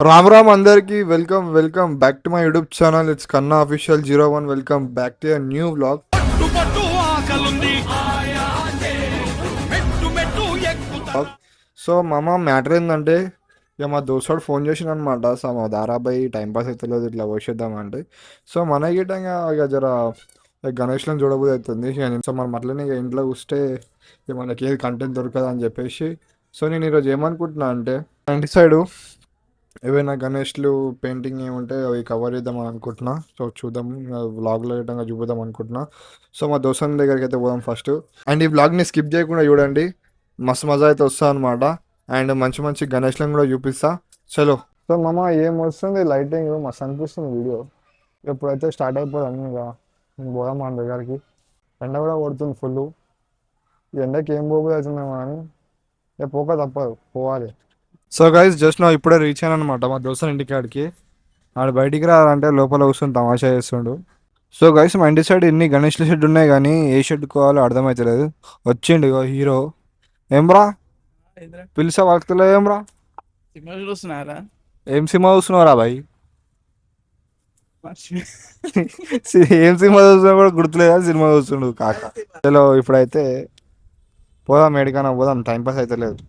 రామ్ రామ్ అందరికి welcome back to my YouTube channel. It's Kanna official 01. Welcome back to a new vlog. So మామ matter ఏంటంటే, ఇక మా దోస్తుడు phone చేసిన అనమాట. సో మా దారాబాయి టైంపాస్ అయితే లేదు, ఇట్లా వచ్చేద్దామంటే. సో మన గిట్టంగా ఇక జర గణేష్లను చూడబోదు అవుతుంది. సో మనం అట్లనే ఇక ఇంట్లో కూస్తే ఇక మనకి ఏది కంటెంట్ దొరకదు అని చెప్పేసి, సో నేను ఈరోజు ఏమనుకుంటున్నా అంటే, ఇంటి సైడు ఏవైనా గణేష్లు పెయింటింగ్ ఏముంటే అవి కవర్ చేద్దామని అనుకుంటున్నా. సో చూద్దాం, వ్లాగ్లో విధంగా చూపుదాం అనుకుంటున్నా. సో మా దోస్తుల దగ్గరికి అయితే పోదాం ఫస్ట్. అండ్ ఈ వ్లాగ్ని స్కిప్ చేయకుండా చూడండి, మస్తు మజా అయితే వస్తా అనమాట. అండ్ మంచి మంచి గణేష్లను కూడా చూపిస్తా. చలో. సో మామ ఏం వస్తుంది, లైటింగ్ మస్తు అనిపిస్తుంది వీడియో. ఎప్పుడైతే స్టార్ట్ అయిపోదాం ఇక పోదాం మన దగ్గరికి. ఎండ కూడా కొడుతుంది ఫుల్. ఈ ఎండకి ఏం పోబోదు అవుతుందేమో అని ఇక పోక తప్పదు, పోవాలి. సో గైస్ జస్ట్ నా ఇప్పుడే రీచ్ అయ్యాను అనమాట మా దోస్తుల ఇంటికాడికి. ఆడు బయటికి రావాలంటే లోపల కూర్చొని తమాషా చేస్తుండు. సో గైస్ మా ఇంటి సైడ్ ఇన్ని గణేష్ల షెడ్ ఉన్నాయి, కానీ ఏ షెడ్ కోవాలో అర్థమవుతలేదు. వచ్చిండు ఇగో హీరో. ఏమ్రా పిలిసా వాక్తలే, ఏమ్రా సినిమా చూస్తున్నారా? ఏం సినిమా చూస్తున్నావురా బాయ్? ఏం సినిమా చూస్తున్నా కూడా గుర్తులేదా, సినిమా చూస్తుండు కాక. చలో ఇప్పుడైతే పోదాం, ఎడికైనా పోదాం, టైంపాస్ అయితే లేదు.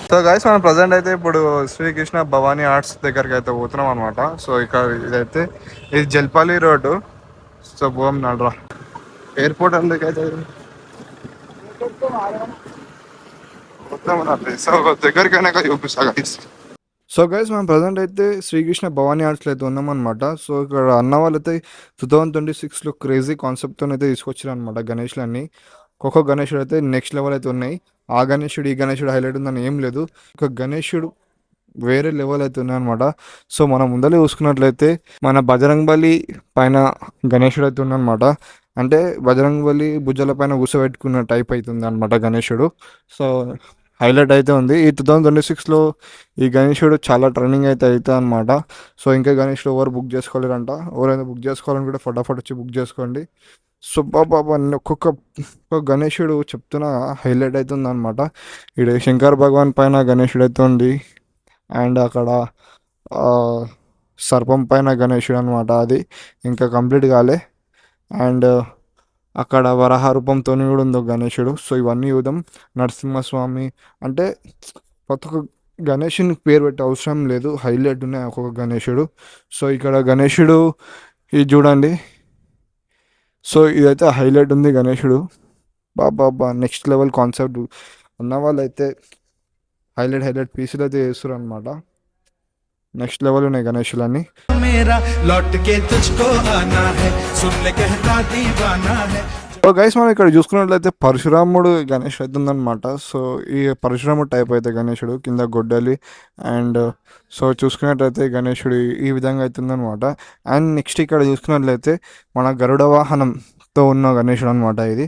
సో గైస్ మనం ప్రజెంట్ అయితే ఇప్పుడు శ్రీకృష్ణ భవానీ ఆర్ట్స్ దగ్గరికి అయితే పోతున్నాం అనమాట. సో ఇక్కడ ఇదైతే ఇది జల్పాలి రోడ్డు. సో పోం నడరా ఎయిర్పోర్ట్ అందుకైతే సో దగ్గరికైనా చూపిస్తా గైస్. సో గైస్ మనం ప్రజెంట్ అయితే శ్రీకృష్ణ భవానీ ఆర్ట్స్లో అయితే ఉన్నాం అనమాట. సో ఇక్కడ అన్న వాళ్ళైతే 2026లో క్రేజీ కాన్సెప్ట్తో అయితే తీసుకొచ్చారు అనమాట గణేష్లన్నీ. ఒక్కొక్క గణేశుడు అయితే నెక్స్ట్ లెవెల్ అయితే ఉన్నాయి. ఆ గణేశుడు ఈ గణేశుడు హైలైట్ ఉందని ఏం లేదు, ఒక గణేశుడు వేరే లెవెల్ అయితే ఉన్నాయన్నమాట. సో మనం ముందరే చూసుకున్నట్లయితే మన బజరంగ్ బలి పైన గణేశుడు అయితే ఉన్నమాట. అంటే బజరంగ్ బలి భుజాల పైన కూసబెట్టుకున్న టైప్ అవుతుంది అనమాట గణేశుడు. సో హైలైట్ అయితే ఉంది. ఈ 2026లో ఈ గణేశుడు చాలా ట్రెండింగ్ అయితే అవుతుంది అనమాట. సో ఇంకా గణేశుడు ఎవరు బుక్ చేసుకోలేరంట. ఎవరైనా బుక్ చేసుకోవాలని కూడా ఫటాఫట్ వచ్చి బుక్ చేసుకోండి. సో బాబా ఒక్కొక్క గణేశుడు చెప్తున్నా హైలైట్ అవుతుంది అనమాట. ఇక్కడ శంకర్ భగవాన్ పైన గణేశుడు అయితే ఉంది. అండ్ అక్కడ సర్పం పైన గణేశుడు అనమాట, అది ఇంకా కంప్లీట్ కాలే. అండ్ అక్కడ వరాహ రూపంతో కూడా ఉంది ఒక గణేశుడు. సో ఇవన్నీ చూద్దాం. నరసింహస్వామి అంటే ప్రతి ఒక్క గణేషునికి పేరు పెట్టే అవసరం లేదు, హైలైట్ ఉన్నాయి ఒక్కొక్క గణేశుడు. సో ఇక్కడ గణేశుడు ఇది చూడండి. సో ఇదైతే హైలైట్ ఉంది గణేశుడు. బాబా నెక్స్ట్ లెవెల్ కాన్సెప్ట్ ఉన్న వాళ్ళు అయితే హైలైట్ పీసులు అయితే చేస్తారు అనమాట. నెక్స్ట్ లెవెల్ ఉన్నాయి గణేశులన్నీ. సో గైస్ మనం ఇక్కడ చూసుకున్నట్లయితే పరశురాముడు గణేష్ అయితే ఉందన్నమాట. సో ఈ పరశురాముడు టైప్ అయితే గణేశుడు కింద గొడ్డలి. అండ్ సో చూసుకున్నట్లయితే గణేశుడు ఈ విధంగా అవుతుందన్నమాట. అండ్ నెక్స్ట్ ఇక్కడ చూసుకున్నట్లయితే మన గరుడ వాహనంతో ఉన్న గణేశుడు అనమాట ఇది.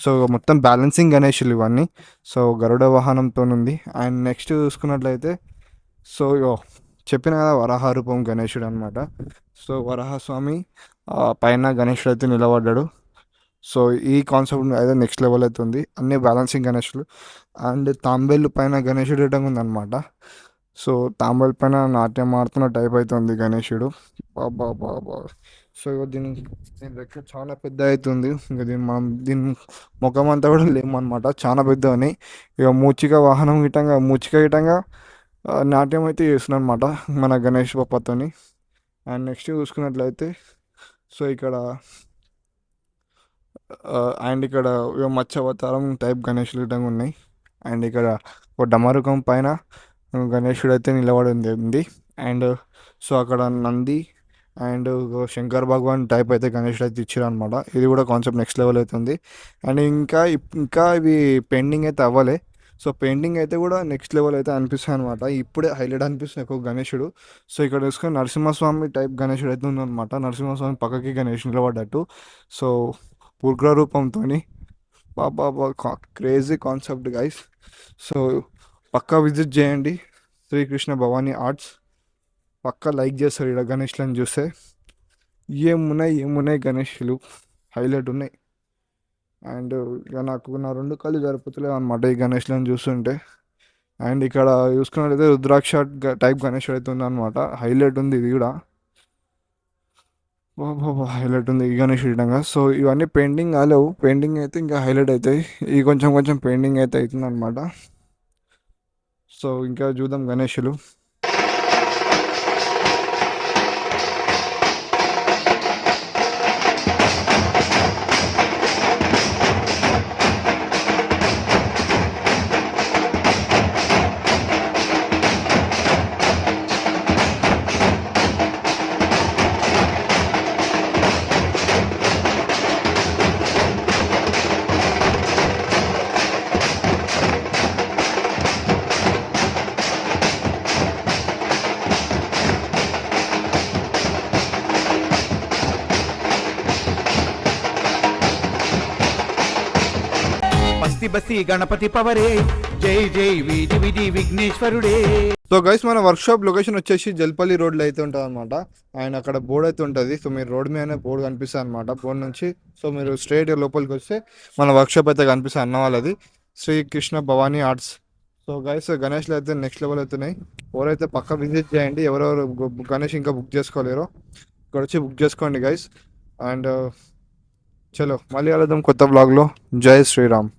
సో మొత్తం బ్యాలెన్సింగ్ గణేశులు ఇవన్నీ. సో గరుడ వాహనంతో ఉంది. అండ్ నెక్స్ట్ చూసుకున్నట్లయితే సో చెప్పిన కదా వరాహ రూపం గణేశుడు అనమాట. సో వరాహస్వామి పైన గణేశుడు అయితే నిలబడ్డాడు. సో ఈ కాన్సెప్ట్ అయితే నెక్స్ట్ లెవెల్ అయితే ఉంది. అన్ని బ్యాలెన్సింగ్ గణేశులు. అండ్ తాంబేలు పైన గణేశుడు ఇవ్వడం ఉందన్నమాట. సో తాంబేలు పైన నాట్యం ఆడుతున్న టైప్ అయితే ఉంది గణేశుడు. బాబా. సో దీని రెక్క చాలా పెద్ద అవుతుంది. ఇంకా దీని ముఖం అంతా కూడా లేమన్నమాట, చాలా పెద్ద ఉన్నాయి. ఇక మూచిక గిటంగా నాట్యం అయితే చేస్తున్నాను అనమాట మన గణేష్ బప్పతోని. అండ్ నెక్స్ట్ చూసుకున్నట్లయితే సో ఇక్కడ అండ్ ఇక్కడ మత్స్య అవతారం టైప్ గణేషులు గిట్టంగా ఉన్నాయి. అండ్ ఇక్కడ ఒక డమరుకం పైన గణేశుడు అయితే నిలబడి ఉంది. అండ్ సో అక్కడ నంది అండ్ శంకర్ భగవాన్ టైప్ అయితే గణేశుడు అయితే ఇచ్చారు అనమాట. ఇది కూడా కాన్సెప్ట్ నెక్స్ట్ లెవెల్ అవుతుంది. అండ్ ఇంకా ఇవి పెయింటింగ్ అయితే అవ్వలే. సో పెయింటింగ్ అయితే కూడా నెక్స్ట్ లెవెల్ అయితే అనిపిస్తుంది అనమాట. ఇప్పుడే హైలైట్ అనిపిస్తుంది ఎక్కువ గణేశుడు. సో ఇక్కడ చూసుకొని నరసింహస్వామి టైప్ గణేశుడు అయితే ఉందన్నమాట. నరసింహస్వామి పక్కకి గణేష్ నిలబడ్డట్టు. సో ఉగ్ర రూపంతో క్రేజీ కాన్సెప్ట్ గైస్. సో పక్కా విజిట్ చేయండి శ్రీకృష్ణ భవానీ ఆర్ట్స్. పక్కా లైక్ చేస్తారు ఇక్కడ గణేష్లను చూస్తే. ఏమున్నాయి గణేష్లు, హైలైట్ ఉన్నాయి. అండ్ ఇక నాకు నా రెండు కళ్ళు జరుపుతలేవు అనమాట ఈ గణేష్లను చూస్తుంటే. అండ్ ఇక్కడ చూసుకున్నట్లయితే రుద్రాక్ష టైప్ గణేష్ అయితే ఉందన్నమాట. హైలైట్ ఉంది ఇది కూడా. హైలైట్ ఉంది ఈ గణేష్ విధంగా. సో ఇవన్నీ పెయింటింగ్ కాలేవు, పెయింటింగ్ అయితే ఇంకా హైలైట్ అవుతాయి. ఈ కొంచెం కొంచెం పెయింటింగ్ అయితే అవుతుంది అనమాట. సో ఇంకా చూద్దాం గణేషులు. బస్తి బస్తి గణపతి పవరే, జై జై వీధి వీధి విఘ్నేశ్వరుడే. సో గైస్ మన వర్క్షాప్ లొకేషన్ వచ్చేసి జల్పల్లి రోడ్లో అయితే ఉంటుంది అనమాట. అండ్ అక్కడ బోర్డు అయితే ఉంటుంది. సో మీరు రోడ్ మీదనే బోర్డు కనిపిస్తుంది అనమాట. బోర్డు నుంచి సో మీరు స్ట్రైట్ లోపలికి వస్తే మన వర్క్షాప్ అయితే కనిపిస్తుంది అన్న వాళ్ళది, Srikrishna Bhavani arts. So guys గణేష్లు అయితే నెక్స్ట్ లెవెల్ అవుతున్నాయి. ఎవరైతే పక్క విజిట్ చేయండి, ఎవరెవరు గణేష్ ఇంకా బుక్ చేసుకోలేరో ఇక్కడ వచ్చి బుక్ చేసుకోండి గైస్. అండ్ చలో మళ్ళీ కలుద్దాం కొత్త బ్లాగ్లో. జై శ్రీరామ్.